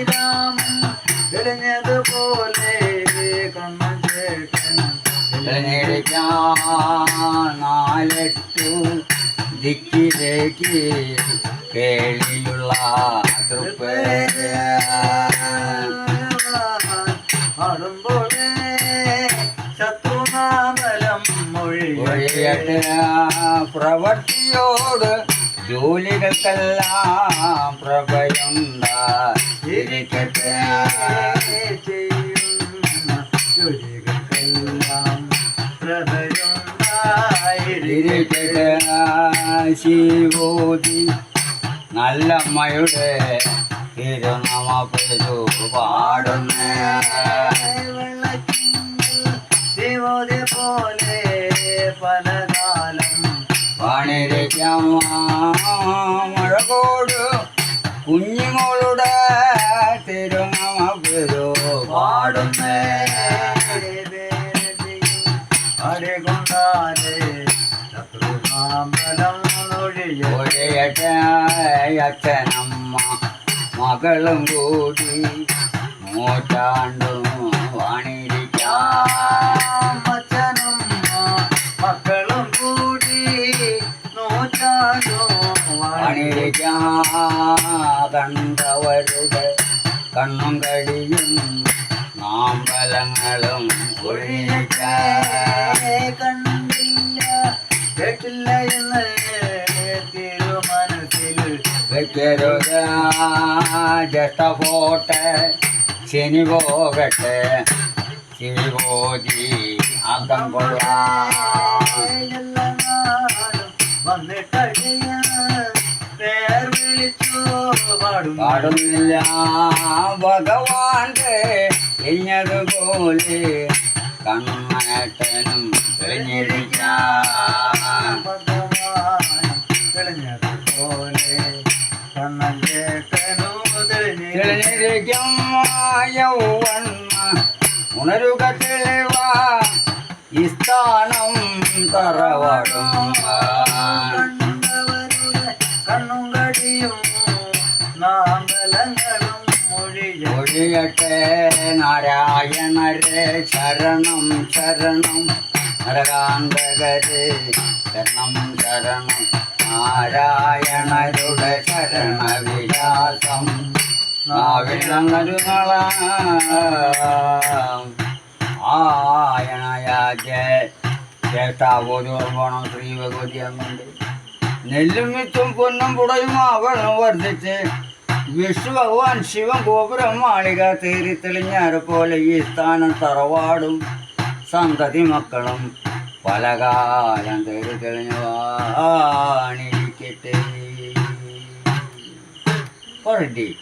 രാമൻ തെളിഞ്ഞതുപോലെ കണ്ണൻ ചേട്ടൻ നാലെട്ടു ദിക്കിലേക്ക് കേളിയുള്ള ആടുമ്പോഴേ ശത്രുനാമലം മൊഴിയട്ടെ പ്രവൃത്തിയോട് ജോലികൾക്കെല്ലാം പ്രഭയുണ്ടായിരിക്കട്ടെ ചെയ്യുന്ന ജോലികൾക്കെല്ലാം പ്രഭയുണ്ടായിരിക്കട്ടെ ശിവോതി നല്ലമ്മയുടെ തിരുനാമ പേരു പാടുന്നേ ശിവോതി പോലെ പലകാലം മഴകോട് കുഞ്ഞുമോളുടെ തിരുനാമ പേരു പാടുന്നേ അടികൊണ്ടാലേ ശത്രുനാമലം ഒഴിയട്ടെ അച്ഛനമ്മ മകളും കൂടി നൂറ്റാണ്ടും വാണിരിക്കാം അച്ഛനമ്മ മക്കളും കൂടി നൂറ്റാണ്ടും വാണിരിക്കാം കണ്ടവരുടെ കണ്ണും കടിയും നാമ്പലങ്ങളും ഒഴിയട്ടെ കണ്ടില്ല കേട്ടില്ല എന്ന് തിരുമനസ്സിൽ വെക്കരുത് ജഷ്ട പോട്ടെ ശനി പോകട്ടെ ശിവോജി അകം കൊള്ളാം വന്നിട്ടടിയ പേർ വിളിച്ചു പാടുന്നില്ല ഭഗവാന്റെ എഞ്ഞതുപോലെ കണ്ണേട്ടനും തെളിഞ്ഞിരിക്കാം തെളിഞ്ഞതുപോലെ കണ്ണേട്ടനും തെളിഞ്ഞിരിക്കും യൗവണ്ണ ഉണരുക തെളിവ ഈ സ്ഥാനം തറവാടും കണ്ടവരുടെ കണ്ണും കടിയും നാമലങ്ങളും ഒഴിയട്ടെ നാരായണരെ ശരണം ശരണം നരകാന്തകരെ ശരണം ശരണം നാരായണരുടെ ശരണവിലാസം നാവിളങ്ങരുകള ജ്യേഷ്ഠാബോധോർമ്മണം ശ്രീ ഭഗവതി അങ്ങുണ്ട് നെല്ലും വിത്തും പൊന്നും പുടയും ആവണം വർദ്ധിച്ച് വിഷ്ണു ഭഗവാൻ ശിവൻ ഗോപുരം മാളിക തേരി തെളിഞ്ഞാറ് പോലെ ഈ സ്ഥാനം തറവാടും സന്തതി മക്കളും പലകാലം തേരി തെളിഞ്ഞു വാണിരിക്കട്ടെ.